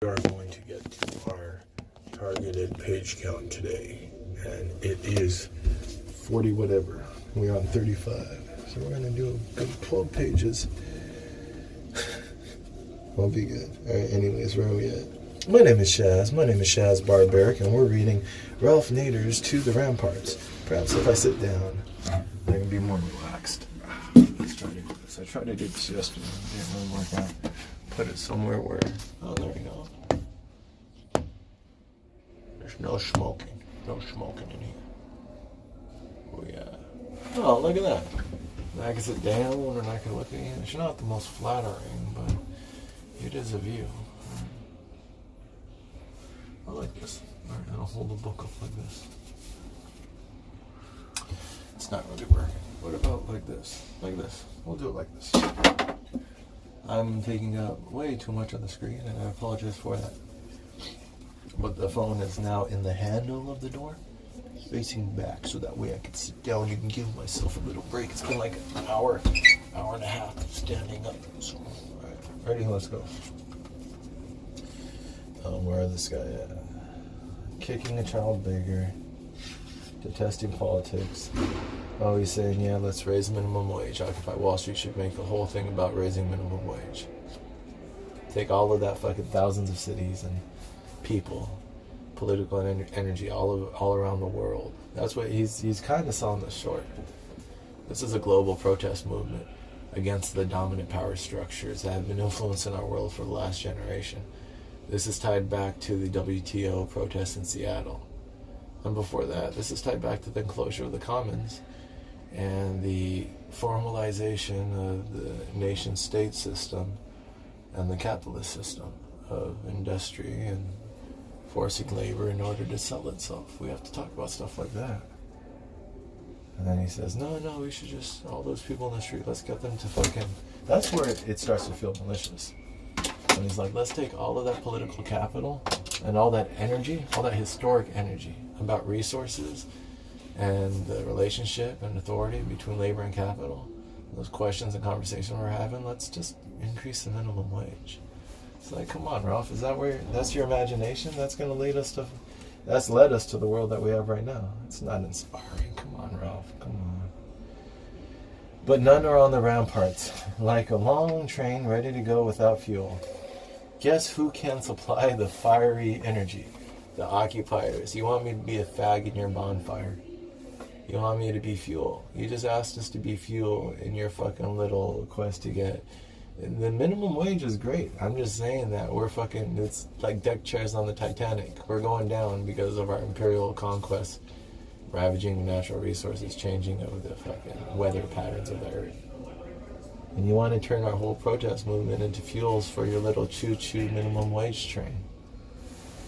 We are going to get to our targeted page count today, and it is 40 whatever. We're on 35, so we're gonna do a good 12 pages. Won't be good. All right, anyways, where are we at? My name is Shaz Barbaric, and we're reading Ralph Nader's To the Ramparts. Perhaps if I sit down, I can be more relaxed. Let's try to do this. I tried to do this yesterday. It didn't really work out. Put it somewhere where, oh, there we go. There's no smoking. No smoking in here. Oh, look at that. I can sit down and I can look at you. It's not the most flattering, but it is a view. I like this. All right, I'll hold the book up like this. It's not really working. What about like this? Like this. We'll do it like this. I'm taking up way too much of the screen, and I apologize for that. But the phone is now in the handle of the door, facing back, so that way I can sit down and give myself a little break. It's been like an hour and a half standing up. So, all right, ready? Let's go. Where is this guy at? Kicking a child bigger, detesting politics. Oh, he's saying, yeah, let's raise minimum wage. Occupy Wall Street should make the whole thing about raising minimum wage. Take all of that fucking thousands of cities and people, political and energy all around the world. That's what he's kind of selling this short. This is a global protest movement against the dominant power structures that have been influencing our world for the last generation. This is tied back to the WTO protests in Seattle. And before that, this is tied back to the enclosure of the commons and the formalization of the nation-state system and the capitalist system of industry and forcing labor in order to sell itself. We have to talk about stuff like that. And then he says, no, we should just, all those people in the street, let's get them to fucking... That's where it starts to feel malicious. And he's like, let's take all of that political capital and all that energy, all that historic energy about resources and the relationship and authority between labor and capital, those questions and conversations we're having, let's just increase the minimum wage. It's like, come on, Ralph, is that where, that's your imagination? That's led us to the world that we have right now. It's not inspiring. Come on, Ralph, come on. But none are on the ramparts, like a long train ready to go without fuel. Guess who can supply the fiery energy? The occupiers. You want me to be a fag in your bonfire? You want me to be fuel? You just asked us to be fuel in your fucking little quest to get... The minimum wage is great. I'm just saying that we're fucking... It's like deck chairs on the Titanic. We're going down because of our imperial conquest, ravaging natural resources, changing of the fucking weather patterns of the earth. And you want to turn our whole protest movement into fuels for your little choo-choo minimum wage train.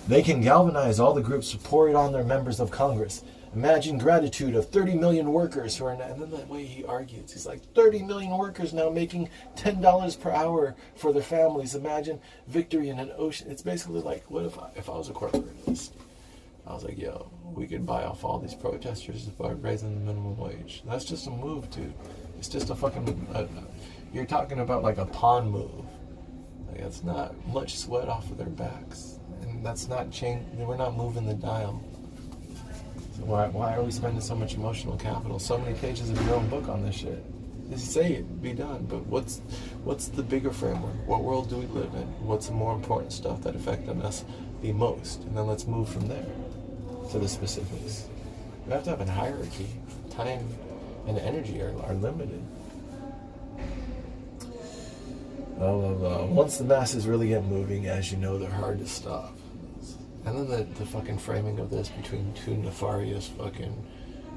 They can galvanize all the groups to pour it on their members of Congress. Imagine gratitude of 30 million workers who are now, and then the way he argues, he's like, 30 million workers now making $10 per hour for their families. Imagine victory in an ocean. It's basically like, what if I was a corporatist? I was like, yo, we could buy off all these protesters by raising the minimum wage. That's just a move, dude. It's just a fucking, you're talking about like a pawn move. Like, that's not much sweat off of their backs. And that's not we're not moving the dial. So why are we spending so much emotional capital? So many pages of your own book on this shit. Just say it, be done. But what's the bigger framework? What world do we live in? What's the more important stuff that affected us the most? And then let's move from there to the specifics. We have to have a hierarchy. Time and energy are limited. Once the masses really get moving, as you know, they're hard to stop. And then the fucking framing of this between two nefarious fucking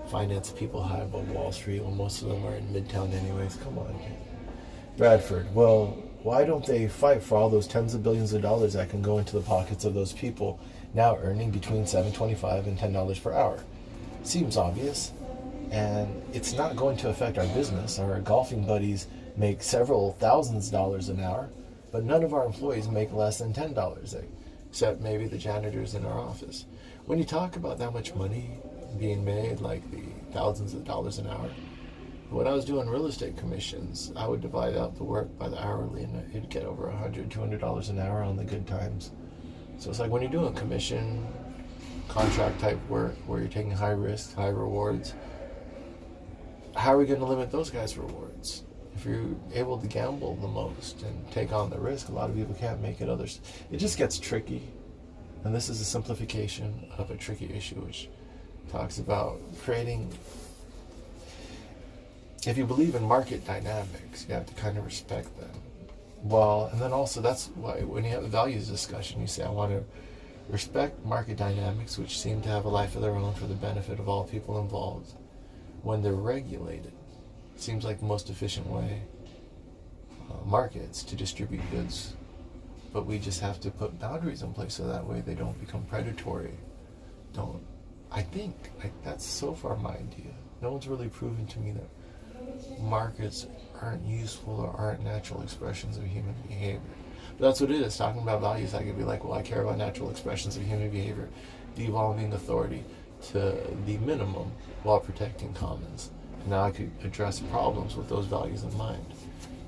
finance people high above Wall Street, when most of them are in Midtown anyways. Come on, dude. Bradford, well, why don't they fight for all those tens of billions of dollars that can go into the pockets of those people now earning between $7.25 and $10 per hour? Seems obvious. And it's not going to affect our business. Our golfing buddies make several thousands of dollars an hour, but none of our employees make less than $10, except maybe the janitors in our office. When you talk about that much money being made, like the thousands of dollars an hour, when I was doing real estate commissions, I would divide out the work by the hourly, and it'd get over $100, $200 an hour on the good times. So it's like when you're doing commission, contract type work where you're taking high risk, high rewards, how are we going to limit those guys' rewards? If you're able to gamble the most and take on the risk, a lot of people can't make it. Others, it just gets tricky. And this is a simplification of a tricky issue, which talks about creating. If you believe in market dynamics, you have to kind of respect them. Well, and then also that's why when you have a values discussion, you say, I want to respect market dynamics, which seem to have a life of their own for the benefit of all people involved. When they're regulated, it seems like the most efficient way, markets to distribute goods. But we just have to put boundaries in place so that way they don't become predatory. I think that's so far my idea. No one's really proven to me that markets aren't useful or aren't natural expressions of human behavior. But that's what it is. Talking about values, I could be like, well, I care about natural expressions of human behavior, devolving authority to the minimum while protecting commons. And now I could address problems with those values in mind.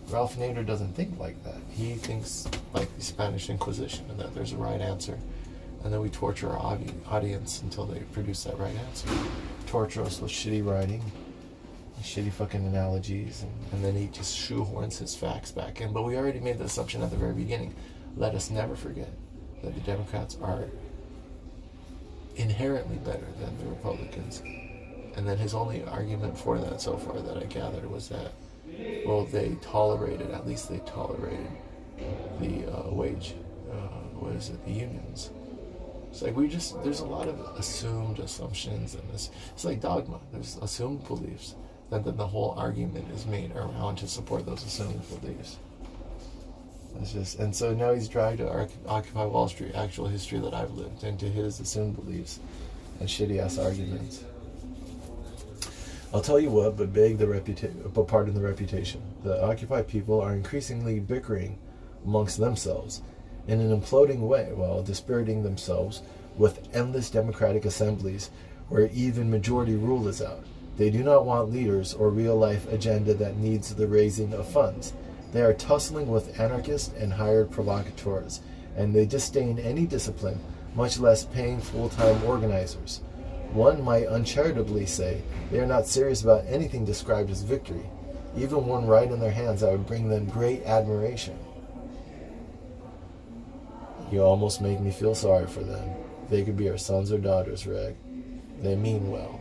Ralph Nader doesn't think like that. He thinks like the Spanish Inquisition, and that there's a right answer. And then we torture our audience until they produce that right answer. Torture us with shitty writing, shitty fucking analogies, and then he just shoehorns his facts back in. But we already made the assumption at the very beginning. Let us never forget that the Democrats are inherently better than the Republicans. And then his only argument for that so far that I gathered was that, well, at least they tolerated the the unions. It's like there's a lot of assumed assumptions in this. It's like dogma. There's assumed beliefs. Then the whole argument is made around to support those assumed beliefs. And so now he's dragged to Occupy Wall Street, actual history that I've lived, into his assumed beliefs and shitty-ass arguments. I'll tell you what, but pardon the reputation. The Occupy people are increasingly bickering amongst themselves in an imploding way while dispiriting themselves with endless democratic assemblies where even majority rule is out. They do not want leaders or real-life agenda that needs the raising of funds. They are tussling with anarchists and hired provocateurs, and they disdain any discipline, much less paying full-time organizers. One might uncharitably say they are not serious about anything described as victory. Even one right in their hands that would bring them great admiration. You almost make me feel sorry for them. They could be our sons or daughters, Reg. They mean well.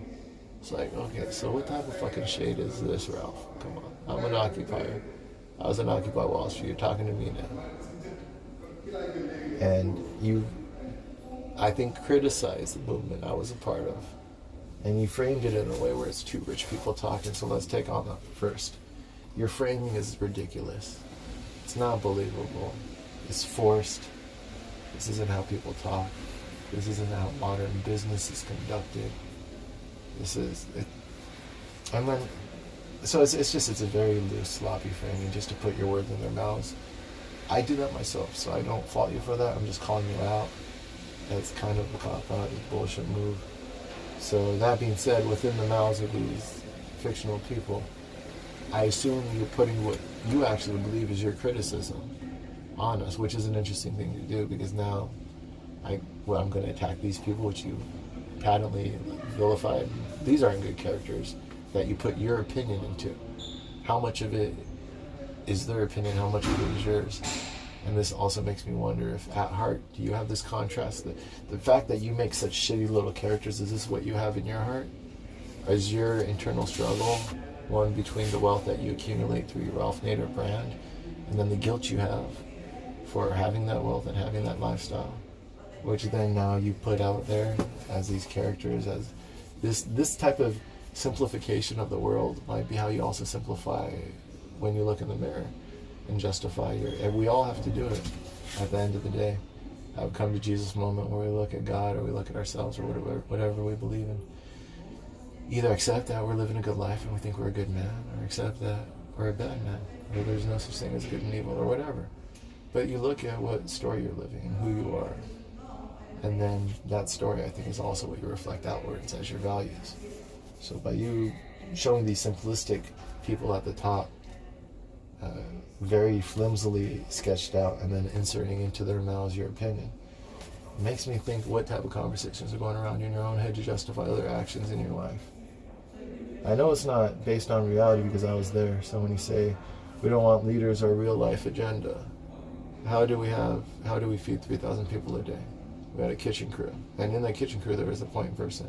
It's like, okay, so what type of fucking shade is this, Ralph? Come on. I'm an occupier. I was an Occupy Wall Street. You're talking to me now. And you, I think, criticized the movement I was a part of. And you framed it in a way where it's two rich people talking, so let's take on that first. Your framing is ridiculous. It's not believable. It's forced. This isn't how people talk. This isn't how modern business is conducted. This is it. And then, so it's a very loose, sloppy framing just to put your words in their mouths. I do that myself, so I don't fault you for that. I'm just calling you out. That's kind of a cop-out, a bullshit move. So that being said, within the mouths of these fictional people, I assume you're putting what you actually believe is your criticism on us, which is an interesting thing to do, because now I'm going to attack these people, which you patently vilified. These aren't good characters that you put your opinion into. How much of it is their opinion? How much of it is yours? And this also makes me wonder if at heart, do you have this contrast? The fact that you make such shitty little characters, is this what you have in your heart? Or is your internal struggle one between the wealth that you accumulate through your Ralph Nader brand and then the guilt you have for having that wealth and having that lifestyle? Which then now you put out there as these characters, as this type of simplification of the world might be how you also simplify when you look in the mirror and justify and we all have to do it at the end of the day. Have a come to Jesus moment where we look at God or we look at ourselves or whatever we believe in. Either accept that we're living a good life and we think we're a good man, or accept that we're a bad man, or there's no such thing as good and evil, or whatever. But you look at what story you're living and who you are. And then that story, I think, is also what you reflect outwards as your values. So by you showing these simplistic people at the top, very flimsily sketched out, and then inserting into their mouths your opinion, It makes me think what type of conversations are going around in your own head to justify other actions in your life. I know it's not based on reality because I was there. So when you say we don't want leaders or a real life agenda, how do we feed 3,000 people a day? We had a kitchen crew, and in that kitchen crew there was a point person,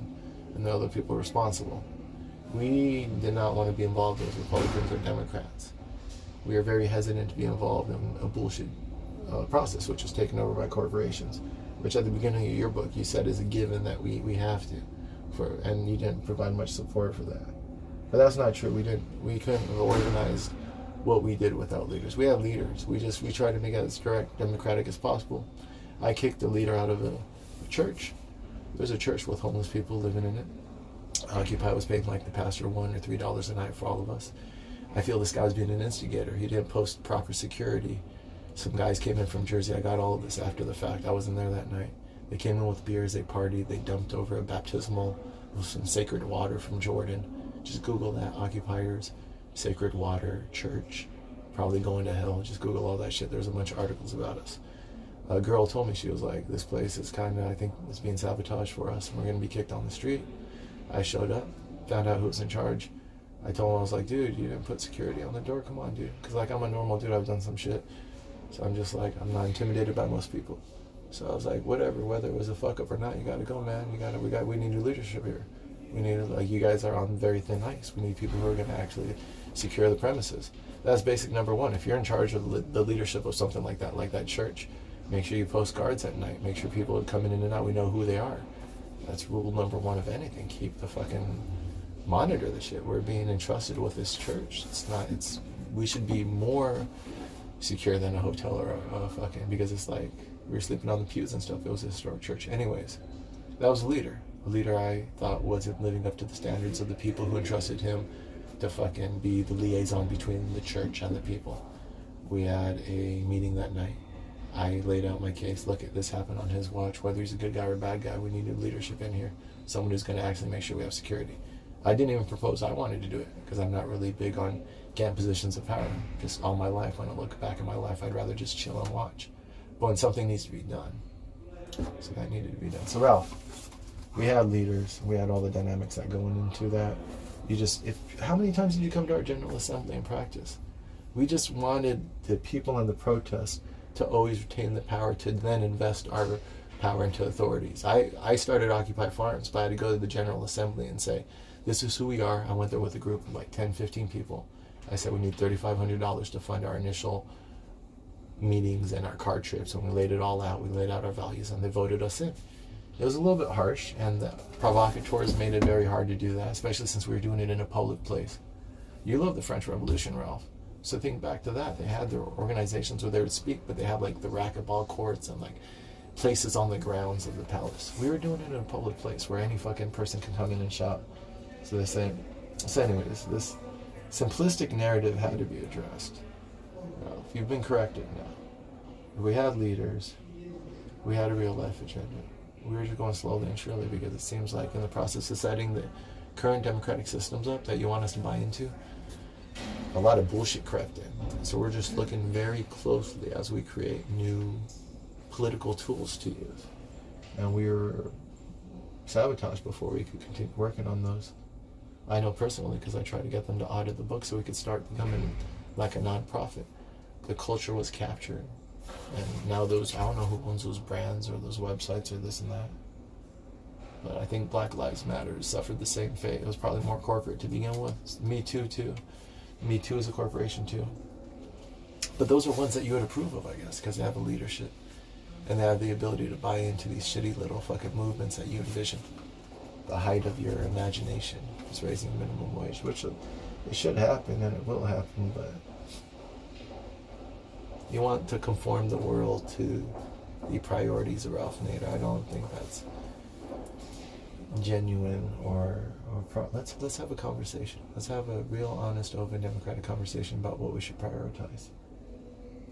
and the other people responsible. We did not want to be involved as Republicans or Democrats. We are very hesitant to be involved in a bullshit process, which is taken over by corporations, which at the beginning of your book you said is a given that we have to, and you didn't provide much support for that. But that's not true. We couldn't have organized what we did without leaders. We have leaders. We try to make it as correct, democratic as possible. I kicked the leader out of a church. There's a church with homeless people living in it. Occupy was paying like the pastor $1 or $3 a night for all of us. I feel this guy was being an instigator. He didn't post proper security. Some guys came in from Jersey. I got all of this after the fact. I wasn't there that night. They came in with beers. They partied. They dumped over a baptismal with some sacred water from Jordan. Just Google that. Occupiers, sacred water, church, probably going to hell. Just Google all that shit. There's a bunch of articles about us. A girl told me, she was like, this place is kind of, I think it's being sabotaged for us, and we're going to be kicked on the street. I showed up, found out who was in charge. I told him, I was like, dude, you didn't put security on the door. Come on, dude. Because, like, I'm a normal dude. I've done some shit. So I'm just like, I'm not intimidated by most people. So I was like, whatever, whether it was a fuck up or not, you got to go, man. We need new leadership here. We need, like, you guys are on very thin ice. We need people who are going to actually secure the premises. That's basic number one. If you're in charge of the leadership of something like that church, make sure you post guards at night. Make sure people are coming in and out. We know who they are. That's rule number one of anything. Keep the fucking, monitor the shit. We're being entrusted with this church. We should be more secure than a hotel or a fucking, because it's like, we were sleeping on the pews and stuff. It was a historic church. Anyways, that was a leader. A leader I thought wasn't living up to the standards of the people who entrusted him to fucking be the liaison between the church and the people. We had a meeting that night. I laid out my case. Look, this happened on his watch. Whether he's a good guy or a bad guy, we need new leadership in here. Someone who's going to actually make sure we have security. I didn't even propose I wanted to do it because I'm not really big on getting positions of power. Just all my life, when I look back in my life, I'd rather just chill and watch. But when something needs to be done, so that needed to be done. So Ralph, we had leaders. We had all the dynamics that go into that. How many times did you come to our General Assembly and practice? We just wanted the people in the protest to always retain the power to then invest our power into authorities. I started Occupy Farms, but I had to go to the General Assembly and say, this is who we are. I went there with a group of like 10, 15 people. I said, we need $3,500 to fund our initial meetings and our car trips, and we laid it all out. We laid out our values, and they voted us in. It was a little bit harsh, and the provocateurs made it very hard to do that, especially since we were doing it in a public place. You love the French Revolution, Ralph. So think back to that. They had their organizations where they would speak, but they had like the racquetball courts and like places on the grounds of the palace. We were doing it in a public place where any fucking person can come in and shout. So they say, anyways, this simplistic narrative had to be addressed. Well, you've been corrected now. We had leaders. We had a real life agenda. We were just going slowly and surely because it seems like in the process of setting the current democratic systems up that you want us to buy into, a lot of bullshit crept in. So we're just looking very closely as we create new political tools to use. And we were sabotaged before we could continue working on those. I know personally because I tried to get them to audit the book so we could start becoming like a non-profit. The culture was captured. And now I don't know who owns those brands or those websites or this and that. But I think Black Lives Matter suffered the same fate. It was probably more corporate to begin with. Me Too, too. Me Too is a corporation, too. But those are ones that you would approve of, I guess, because they have a leadership. And they have the ability to buy into these shitty little fucking movements that you envision. The height of your imagination is raising minimum wage, which it should happen and it will happen, but you want to conform the world to the priorities of Ralph Nader. I don't think that's genuine let's have a conversation. Let's have a real, honest, open, democratic conversation about what we should prioritize.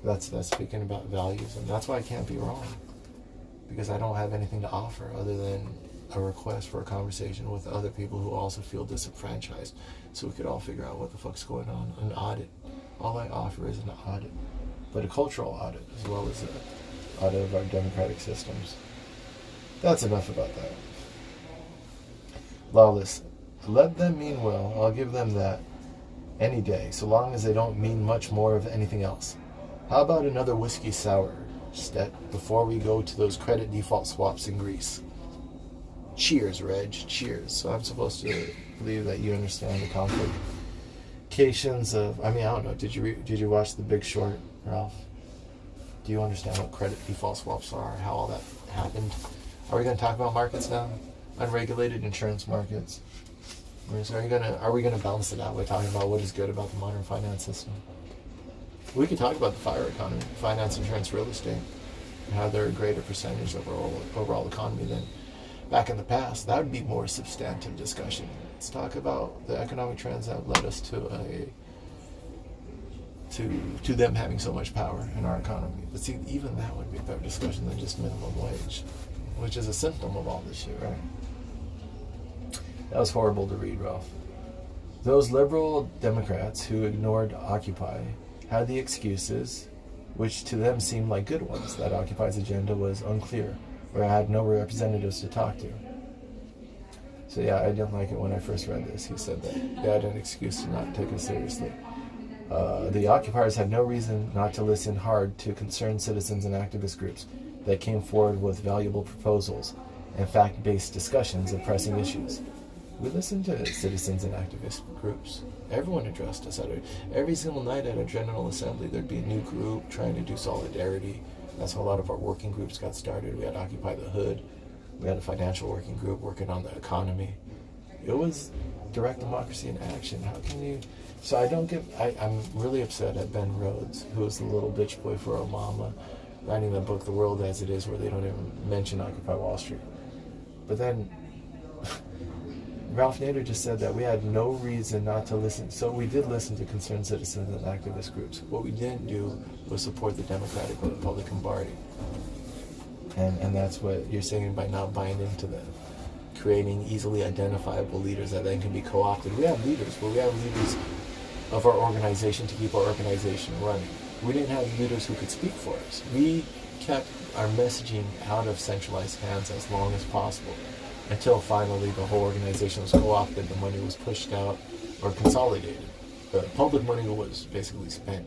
That's speaking about values, and that's why I can't be wrong, because I don't have anything to offer other than a request for a conversation with other people who also feel disenfranchised, so we could all figure out what the fuck's going on. An audit. All I offer is an audit, but a cultural audit as well as an audit of our democratic systems. That's enough about that. Lawless. Let them mean well. I'll give them that any day, so long as they don't mean much more of anything else. How about another whiskey sour, Stet, before we go to those credit default swaps in Greece? Cheers, Reg. Cheers. So I'm supposed to believe that you understand the complications of... I don't know. Did you watch The Big Short, Ralph? Do you understand what credit default swaps are? How all that happened? Are we going to talk about markets now? Unregulated insurance markets. Are we gonna balance it out by talking about what is good about the modern finance system? We could talk about the FIRE economy, finance, insurance, real estate, and how they're a greater percentage of our overall economy than back in the past. That would be more substantive discussion. Let's talk about the economic trends that led us to them having so much power in our economy. But see, even that would be a better discussion than just minimum wage, which is a symptom of all this shit, right? That was horrible to read, Ralph. Those liberal Democrats who ignored Occupy had the excuses, which to them seemed like good ones, that Occupy's agenda was unclear, or had no representatives to talk to. So yeah, I didn't like it when I first read this. He said that they had an excuse to not take it seriously. The occupiers had no reason not to listen hard to concerned citizens and activist groups that came forward with valuable proposals and fact-based discussions of pressing issues. We listened to citizens and activist groups. Everyone addressed us. Every single night at a General Assembly, there'd be a new group trying to do solidarity. That's how a lot of our working groups got started. We had Occupy the Hood. We had a financial working group working on the economy. It was direct democracy in action. How can you... So I'm really upset at Ben Rhodes, who was the little bitch boy for Obama, writing the book The World as It Is, where they don't even mention Occupy Wall Street. But then Ralph Nader just said that we had no reason not to listen. So we did listen to concerned citizens and activist groups. What we didn't do was support the Democratic or Republican Party. And that's what you're saying by not buying into them. Creating easily identifiable leaders that then can be co-opted. We have leaders, but we have leaders of our organization to keep our organization running. We didn't have leaders who could speak for us. We kept our messaging out of centralized hands as long as possible, until finally the whole organization was co-opted, the money was pushed out or consolidated. The public money was basically spent,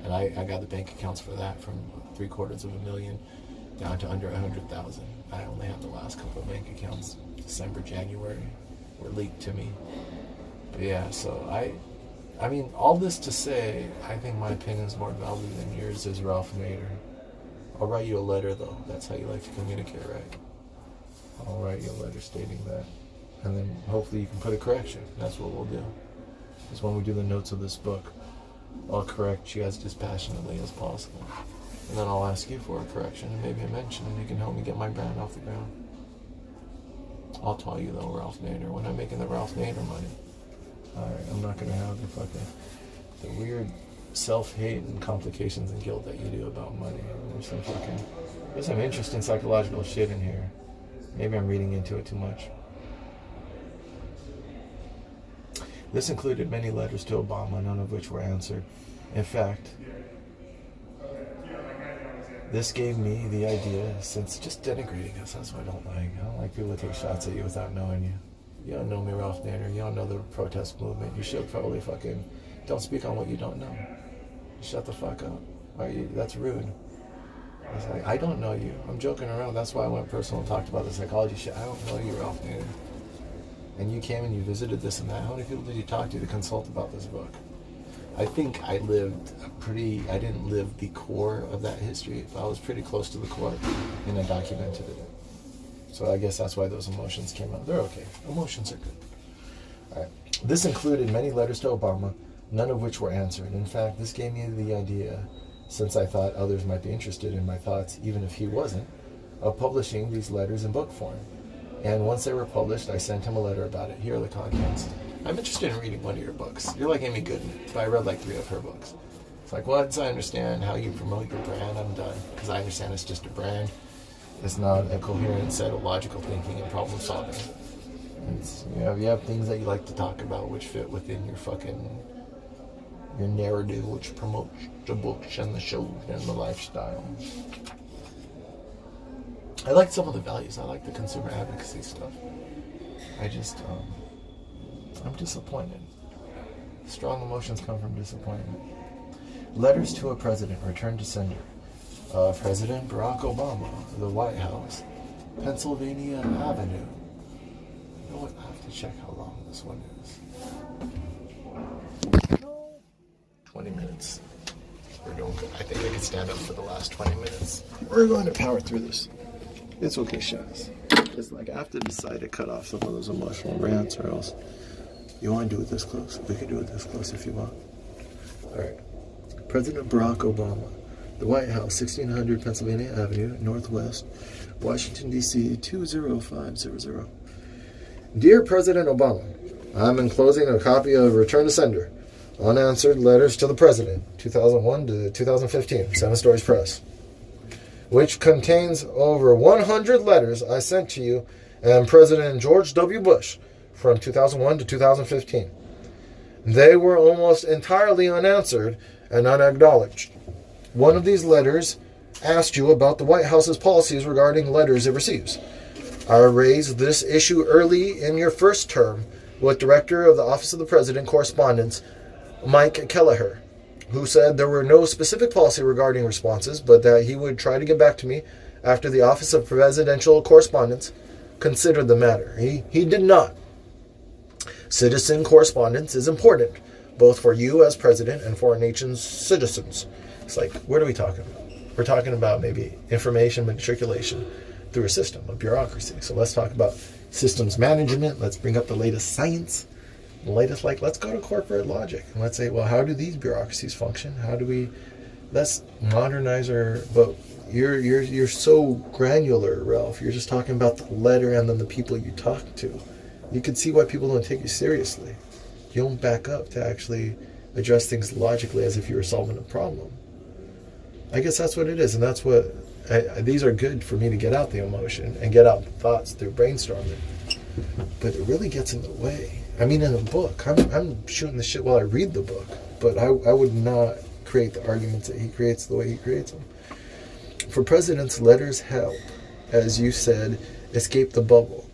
and I got the bank accounts for that from $750,000 down to under 100,000. I only have the last couple of bank accounts, December, January, were leaked to me. But yeah, so I mean, all this to say, I think my opinion is more valuable than yours is Ralph Nader. I'll write you a letter, though. That's how you like to communicate, right? I'll write you a letter stating that. And then hopefully you can put a correction. That's what we'll do. Because when we do the notes of this book, I'll correct you as dispassionately as possible. And then I'll ask you for a correction and maybe a mention, and you can help me get my brand off the ground. I'll tell you, though, Ralph Nader, when I'm making the Ralph Nader money. Alright, I'm not going to have the weird self-hate and complications and guilt that you do about money. There's some interesting psychological shit in here. Maybe I'm reading into it too much. This included many letters to Obama, none of which were answered. In fact, this gave me the idea, since just denigrating us, that's what I don't like. I don't like people to take shots at you without knowing you. You don't know me, Ralph Nader. You don't know the protest movement. You should probably don't speak on what you don't know. Shut the fuck up. That's rude. I was like, I don't know you. I'm joking around. That's why I went personal and talked about the psychology shit. I don't know you, Ralph Nader. And you came and you visited this and that. How many people did you talk to consult about this book? I think I didn't live the core of that history, but I was pretty close to the core, and I documented it. So I guess that's why those emotions came out. They're okay. Emotions are good. All right. This included many letters to Obama, none of which were answered. In fact, this gave me the idea, since I thought others might be interested in my thoughts, even if he wasn't, of publishing these letters in book form. And once they were published, I sent him a letter about it. Here are the contents. I'm interested in reading one of your books. You're like Amy Goodman, but I read like 3 of her books. It's like, once I understand how you promote your brand, I'm done. Because I understand it's just a brand. It's not a coherent set of logical thinking and problem solving. You have things that you like to talk about which fit within your narrative, which promotes the books and the shows and the lifestyle. I like some of the values. I like the consumer advocacy stuff. I'm disappointed. Strong emotions come from disappointment. Letters to a president returned to sender. President Barack Obama, the White House, Pennsylvania Avenue. You know what? I have to check how long this one is. 20 minutes. We're doing good. I think I can stand up for the last 20 minutes. We're going to power through this. It's okay, Shaz. It's like I have to decide to cut off some of those emotional rants, or else you want to do it this close. We can do it this close if you want. All right. President Barack Obama, the White House, 1600 Pennsylvania Avenue, Northwest, Washington, D.C., 20500. Dear President Obama, I'm enclosing a copy of Return to Sender, Unanswered Letters to the President, 2001 to 2015, 7 Stories Press, which contains over 100 letters I sent to you and President George W. Bush from 2001 to 2015. They were almost entirely unanswered and unacknowledged. One of these letters asked you about the White House's policies regarding letters it receives. I raised this issue early in your first term with Director of the Office of the President Correspondence, Mike Kelleher, who said there were no specific policy regarding responses, but that he would try to get back to me after the Office of Presidential Correspondence considered the matter. He did not. Citizen correspondence is important, both for you as president and for our nation's citizens. It's like, what are we talking about? We're talking about maybe information matriculation through a system, a bureaucracy. So let's talk about systems management. Let's bring up the latest science. The latest, let's go to corporate logic. And let's say, well, how do these bureaucracies function? Let's modernize but you're so granular, Ralph. You're just talking about the letter and then the people you talk to. You can see why people don't take you seriously. You don't back up to actually address things logically as if you were solving a problem. I guess that's what it is, and that's what these are good for me to get out the emotion and get out the thoughts through brainstorming. But it really gets in the way. I mean, in a book, I'm shooting the shit while I read the book, but I would not create the arguments that he creates the way he creates them. For presidents, letters help, as you said, escape the bubble.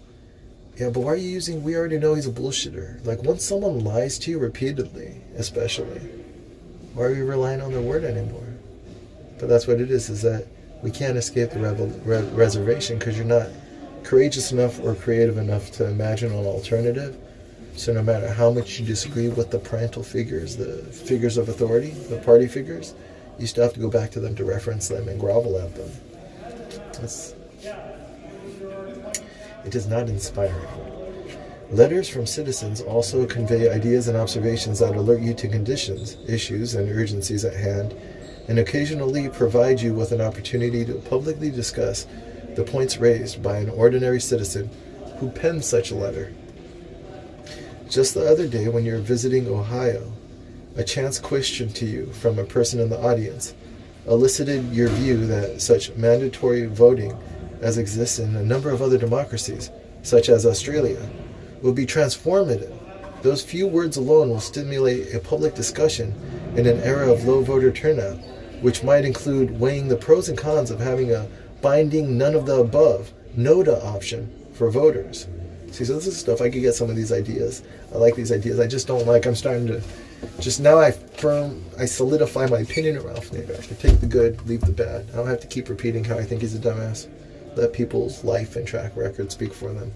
Yeah, but why are you using, we already know he's a bullshitter. Like, once someone lies to you repeatedly, especially, why are you relying on their word anymore? But that's what it is that we can't escape the reservation because you're not courageous enough or creative enough to imagine an alternative. So no matter how much you disagree with the parental figures, the figures of authority, the party figures, you still have to go back to them to reference them and grovel at them. It is not inspiring. Letters from citizens also convey ideas and observations that alert you to conditions, issues, and urgencies at hand, and occasionally provide you with an opportunity to publicly discuss the points raised by an ordinary citizen who penned such a letter. Just the other day, when you were visiting Ohio, a chance question to you from a person in the audience elicited your view that such mandatory voting as exists in a number of other democracies, such as Australia, will be transformative. Those few words alone will stimulate a public discussion in an era of low voter turnout, which might include weighing the pros and cons of having a binding none of the above NODA option for voters. See, so this is stuff, I could get some of these ideas. I like these ideas. I just don't like, I'm starting to, just now I solidify my opinion of Ralph Nader. I can take the good, leave the bad. I don't have to keep repeating how I think he's a dumbass. Let people's life and track record speak for them.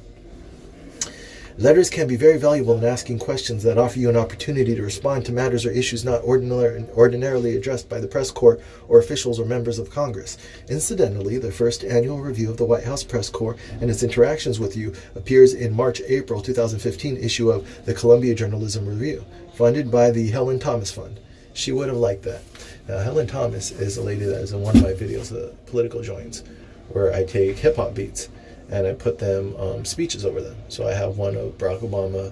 Letters can be very valuable in asking questions that offer you an opportunity to respond to matters or issues not ordinarily addressed by the press corps or officials or members of Congress. Incidentally, the first annual review of the White House press corps and its interactions with you appears in March-April 2015 issue of the Columbia Journalism Review, funded by the Helen Thomas Fund. She would have liked that. Now, Helen Thomas is a lady that is in one of my videos, the Political Joints, where I take hip-hop beats and I put them speeches over them. So I have one of Barack Obama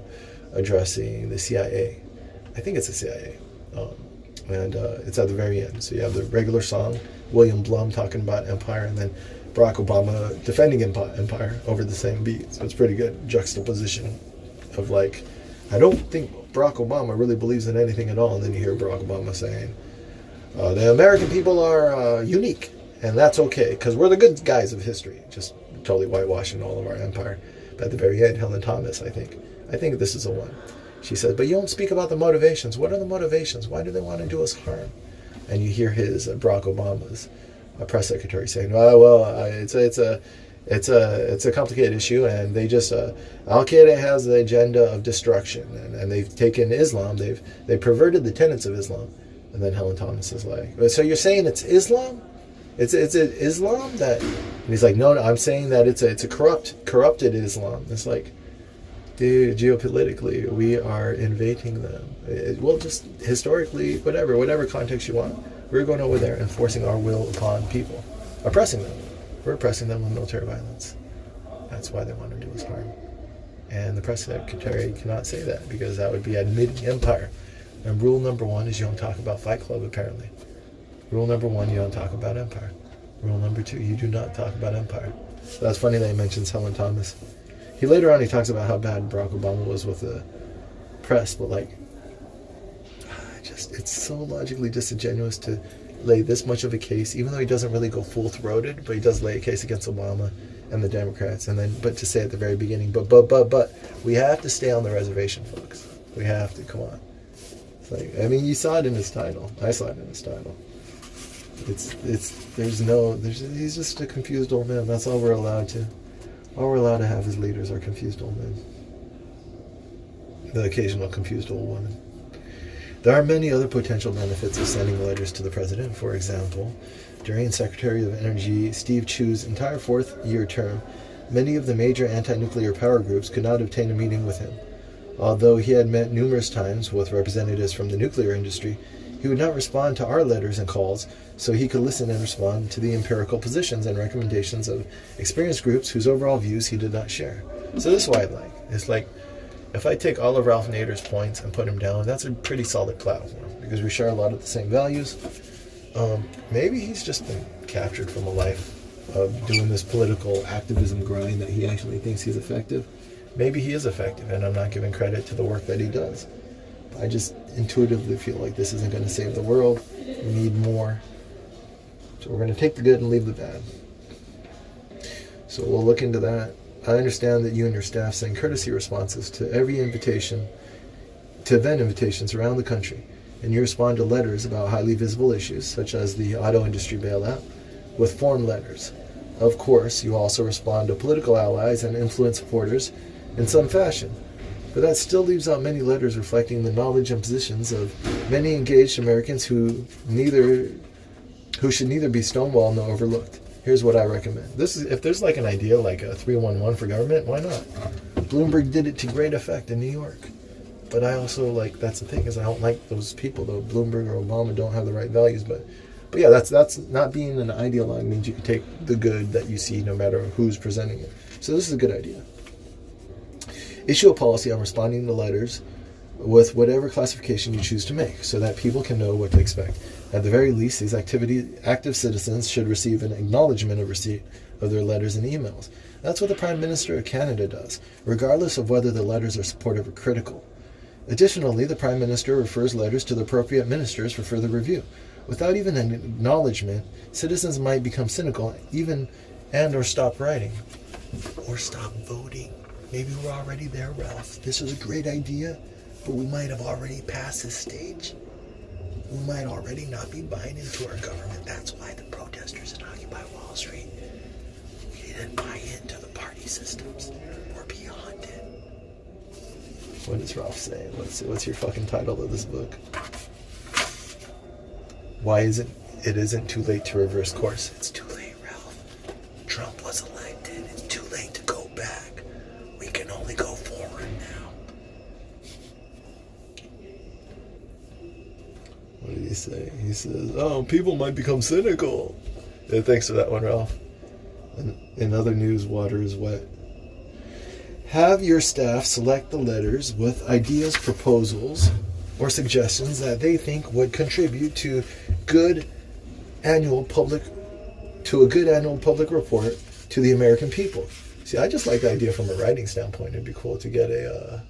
addressing the CIA. I think it's the CIA. And it's at the very end. So you have the regular song, William Blum talking about empire, and then Barack Obama defending empire over the same beat. So it's pretty good juxtaposition of like, I don't think Barack Obama really believes in anything at all. And then you hear Barack Obama saying, the American people are unique. And that's okay, because we're the good guys of history, just totally whitewashing all of our empire. But at the very end, Helen Thomas, I think this is the one. She says, but you don't speak about the motivations. What are the motivations? Why do they want to do us harm? And you hear his Barack Obama's press secretary saying, "Oh well, it's a complicated issue, and they just Al Qaeda has the agenda of destruction, and they've taken Islam, they perverted the tenets of Islam." And then Helen Thomas is like, "So you're saying it's Islam? It's Islam that?" And he's like, "No, I'm saying that it's a corrupted Islam." It's like, dude, geopolitically, we are invading them. Well, just historically, whatever context you want, we're going over there enforcing our will upon people, oppressing them. We're oppressing them with military violence. That's why they want to do us harm. And the press secretary cannot say that, because that would be admitting empire. And rule number 1 is you don't talk about Fight Club, apparently. Rule number 1, you don't talk about empire. Rule number 2, you do not talk about empire. So that's funny that he mentions Helen Thomas. Later on he talks about how bad Barack Obama was with the press, but like, it's so logically disingenuous to lay this much of a case, even though he doesn't really go full-throated, but he does lay a case against Obama and the Democrats, and then, but to say at the very beginning, but, we have to stay on the reservation, folks. We have to, come on. It's like, I mean, you saw it in his title. I saw it in his title. He's just a confused old man. That's all we're allowed to. All we're allowed to have as leaders are confused old men. The occasional confused old woman. There are many other potential benefits of sending letters to the president. For example, during Secretary of Energy Steve Chu's entire 4th-year term, many of the major anti-nuclear power groups could not obtain a meeting with him. Although he had met numerous times with representatives from the nuclear industry, he would not respond to our letters and calls, so he could listen and respond to the empirical positions and recommendations of experienced groups whose overall views he did not share. So this is why I like. It's like, if I take all of Ralph Nader's points and put him down, that's a pretty solid platform, because we share a lot of the same values. Maybe he's just been captured from a life of doing this political activism grind that he actually thinks he's effective. Maybe he is effective, and I'm not giving credit to the work that he does. I just intuitively feel like this isn't going to save the world. We need more. So we're going to take the good and leave the bad. So we'll look into that. I understand that you and your staff send courtesy responses to every invitation, to event invitations around the country, and you respond to letters about highly visible issues, such as the auto industry bailout, with form letters. Of course, you also respond to political allies and influence supporters in some fashion, but that still leaves out many letters reflecting the knowledge and positions of many engaged Americans who should neither be stonewalled nor overlooked. Here's what I recommend. If there's like an idea like a 311 for government, why not? Bloomberg did it to great effect in New York. But I also that's the thing, is I don't like those people, though Bloomberg or Obama don't have the right values. But yeah, that's not being an ideologue means you can take the good that you see no matter who's presenting it. So this is a good idea. Issue a policy on responding to letters with whatever classification you choose to make, so that people can know what to expect. At the very least, these active citizens should receive an acknowledgement of receipt of their letters and emails. That's what the Prime Minister of Canada does, regardless of whether the letters are supportive or critical. Additionally, the Prime Minister refers letters to the appropriate ministers for further review. Without even an acknowledgement, citizens might become cynical or stop writing. Or stop voting. Maybe we're already there, Ralph. This is a great idea, but we might have already passed this stage. We might already not be buying into our government. That's why the protesters in Occupy Wall Street, we didn't buy into the party systems. We're beyond it. What does Ralph say? What's your fucking title of this book? Why isn't it too late to reverse course? It's too late, Ralph. Trump was elected. It's too late to go back. We can only go forward now. What did he say? He says, people might become cynical. Yeah, thanks for that one, Ralph. And in other news, water is wet. Have your staff select the letters with ideas, proposals, or suggestions that they think would contribute to a good annual public report to the American people. See, I just like the idea from a writing standpoint. It'd be cool to get a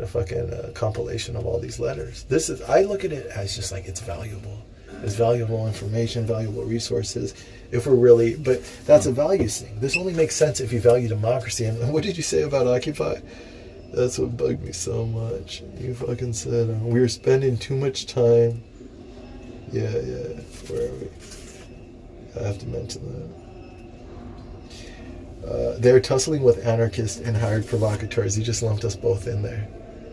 fucking compilation of all these letters. I look at it as just like it's valuable. as valuable information, valuable resources. If we're really, but that's a values thing. This only makes sense if you value democracy. And what did you say about Occupy? That's what bugged me so much. You fucking said we were spending too much time. Yeah. Where are we? I have to mention that. They're tussling with anarchists and hired provocateurs. You just lumped us both in there.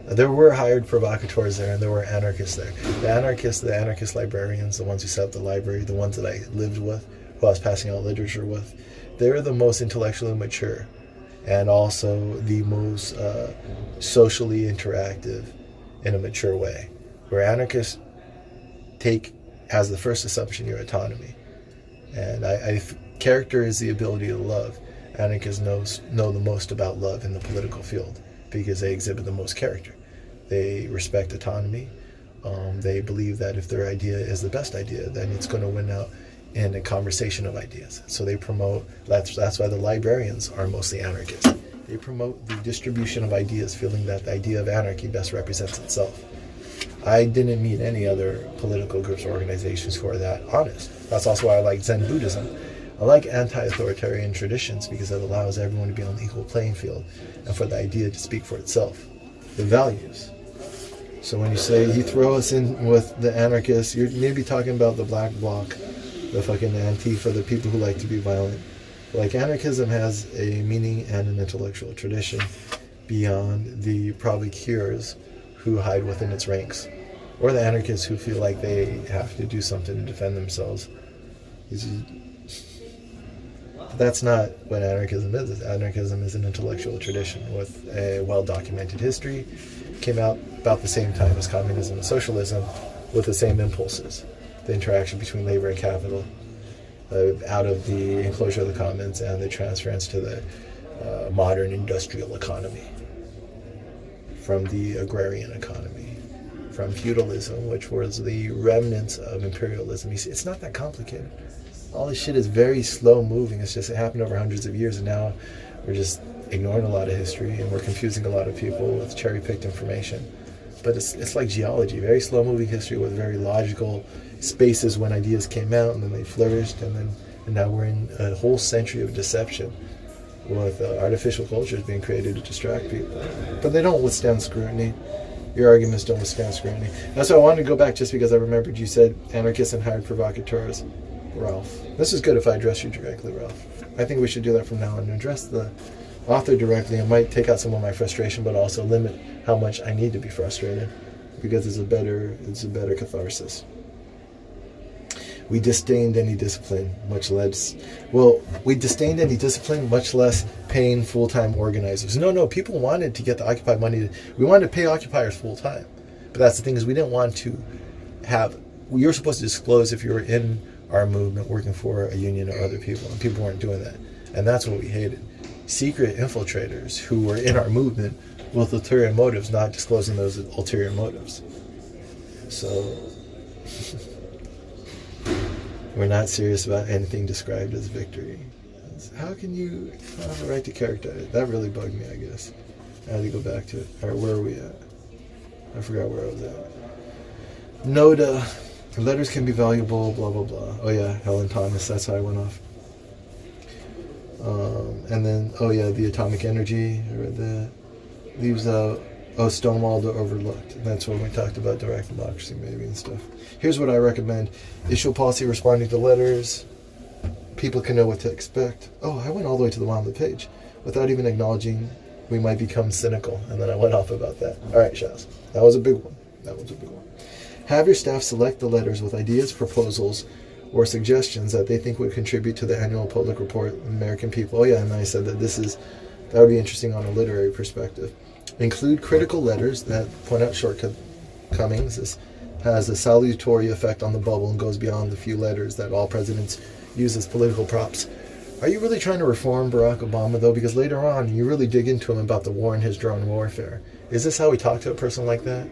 There were hired provocateurs there, and there were anarchists there. The anarchist librarians, the ones who set up the library, the ones that I lived with, who I was passing out literature with, they're the most intellectually mature and also the most socially interactive in a mature way. Where anarchists take as the first assumption your autonomy. And character is the ability to love. Anarchists know the most about love in the political field because they exhibit the most character. They respect autonomy. They believe that if their idea is the best idea, then it's going to win out in a conversation of ideas. So they promote, that's why the librarians are mostly anarchists. They promote the distribution of ideas, feeling that the idea of anarchy best represents itself. I didn't meet any other political groups or organizations who are that honest. That's also why I like Zen Buddhism. I like anti-authoritarian traditions because it allows everyone to be on the equal playing field and for the idea to speak for itself. The values. So when you say you throw us in with the anarchists, you're maybe talking about the black bloc, the fucking Antifa, the people who like to be violent. Like anarchism has a meaning and an intellectual tradition beyond the probably cures who hide within its ranks, or the anarchists who feel like they have to do something to defend themselves. That's not what anarchism is. Anarchism is an intellectual tradition with a well-documented history. Came out about the same time as communism and socialism with the same impulses. The interaction between labor and capital, out of the enclosure of the commons and the transference to the modern industrial economy, from the agrarian economy, from feudalism, which was the remnants of imperialism. You see, it's not that complicated. All this shit is very slow moving. It's just, it happened over hundreds of years, and now we're just ignoring a lot of history and we're confusing a lot of people with cherry-picked information. But it's like geology, very slow moving history with very logical spaces when ideas came out and then they flourished, and now we're in a whole century of deception with artificial cultures being created to distract people. But they don't withstand scrutiny. Your arguments don't withstand scrutiny. That's why I wanted to go back, just because I remembered you said anarchists and hired provocateurs. Ralph. This is good if I address you directly, Ralph. I think we should do that from now on and address the author directly. It might take out some of my frustration, but also limit how much I need to be frustrated, because it's a better catharsis. We disdained any discipline, much less paying full-time organizers. No, people wanted to get the Occupy money. We wanted to pay occupiers full-time. But that's the thing, is we didn't want to have, you're supposed to disclose if you were in our movement working for a union or other people, and people weren't doing that. And that's what we hated. Secret infiltrators who were in our movement with ulterior motives, not disclosing those ulterior motives. So we're not serious about anything described as victory. How can you have a right to characterize it? That really bugged me, I guess. I had to go back to it. All right, where are we at? I forgot where I was at. Noda. Letters can be valuable, blah, blah, blah. Oh, yeah, Helen Thomas, that's how I went off. And then, the atomic energy, I read that. Leaves out, Stonewall to overlooked. That's when we talked about direct democracy, maybe, and stuff. Here's what I recommend. Issue policy responding to letters. People can know what to expect. Oh, I went all the way to the bottom of the page without even acknowledging we might become cynical. And then I went off about that. All right, Shaz. That was a big one. Have your staff select the letters with ideas, proposals, or suggestions that they think would contribute to the annual public report of American people. Oh yeah, and I said that that would be interesting on a literary perspective. Include critical letters that point out shortcomings. This has a salutary effect on the bubble and goes beyond the few letters that all presidents use as political props. Are you really trying to reform Barack Obama, though? Because later on, you really dig into him about the war and his drone warfare. Is this how we talk to a person like that?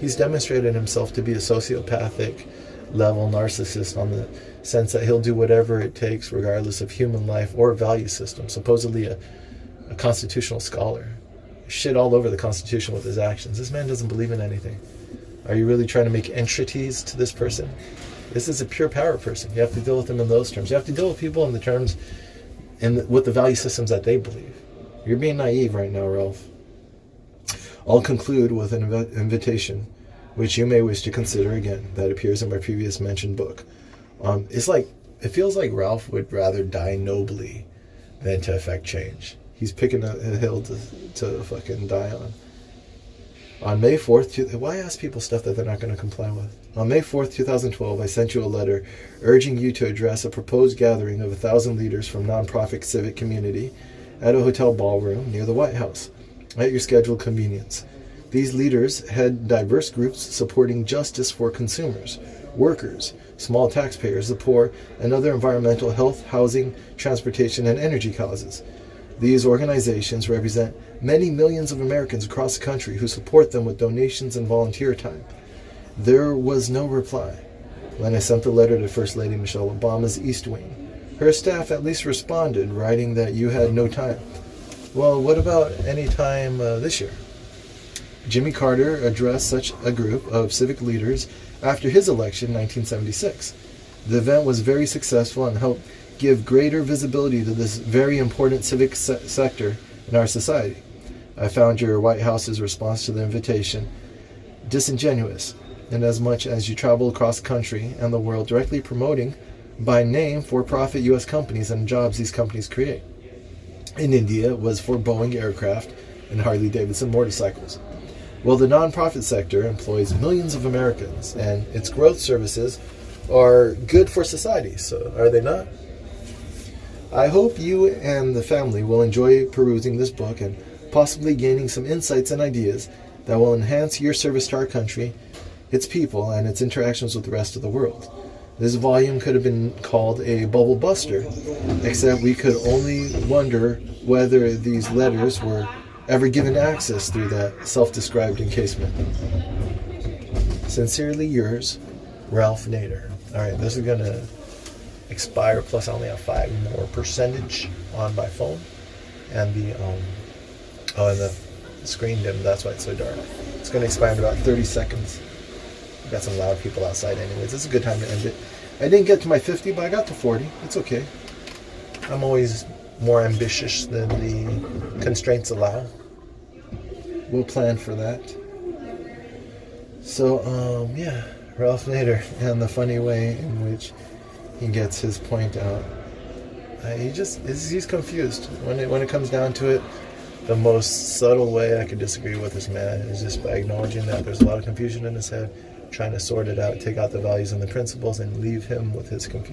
He's demonstrated himself to be a sociopathic level narcissist, on the sense that he'll do whatever it takes regardless of human life or value system. Supposedly a constitutional scholar. Shit all over the Constitution with his actions. This man doesn't believe in anything. Are you really trying to make entities to this person? This is a pure power person. You have to deal with them in those terms. You have to deal with people in the terms with the value systems that they believe. You're being naive right now, Ralph. I'll conclude with an invitation, which you may wish to consider again, that appears in my previous mentioned book. It feels like Ralph would rather die nobly than to affect change. He's picking a hill to fucking die on. On May 4th, why ask people stuff that they're not going to comply with? On May 4th, 2012, I sent you a letter urging you to address a proposed gathering of 1,000 leaders from nonprofit civic community at a hotel ballroom near the White House, at your scheduled convenience. These leaders had diverse groups supporting justice for consumers, workers, small taxpayers, the poor, and other environmental, health, housing, transportation, and energy causes. These organizations represent many millions of Americans across the country who support them with donations and volunteer time. There was no reply when I sent the letter to First Lady Michelle Obama's East Wing. Her staff at least responded, writing that you had no time. Well, what about any time this year? Jimmy Carter addressed such a group of civic leaders after his election in 1976. The event was very successful and helped give greater visibility to this very important civic sector in our society. I found your White House's response to the invitation disingenuous, in as much as you travel across the country and the world directly promoting by name for-profit U.S. companies and jobs these companies create. In India, it was for Boeing aircraft and Harley-Davidson motorcycles. Well, the nonprofit sector employs millions of Americans, and its growth services are good for society, so are they not? I hope you and the family will enjoy perusing this book and possibly gaining some insights and ideas that will enhance your service to our country, its people, and its interactions with the rest of the world. This volume could have been called a bubble buster, except we could only wonder whether these letters were ever given access through that self-described encasement. Sincerely yours, Ralph Nader. Alright, this is going to expire, plus I only have 5 more percentage on my phone. And and the screen dimmed, that's why it's so dark. It's going to expire in about 30 seconds. We've got some loud people outside anyways. This is a good time to end it. I didn't get to my 50, but I got to 40. It's okay. I'm always more ambitious than the constraints allow. We'll plan for that. So, yeah, Ralph Nader, and the funny way in which he gets his point out. He's confused. When it comes down to it, the most subtle way I could disagree with this man is just by acknowledging that there's a lot of confusion in his head, trying to sort it out, take out the values and the principles, and leave him with his confusion.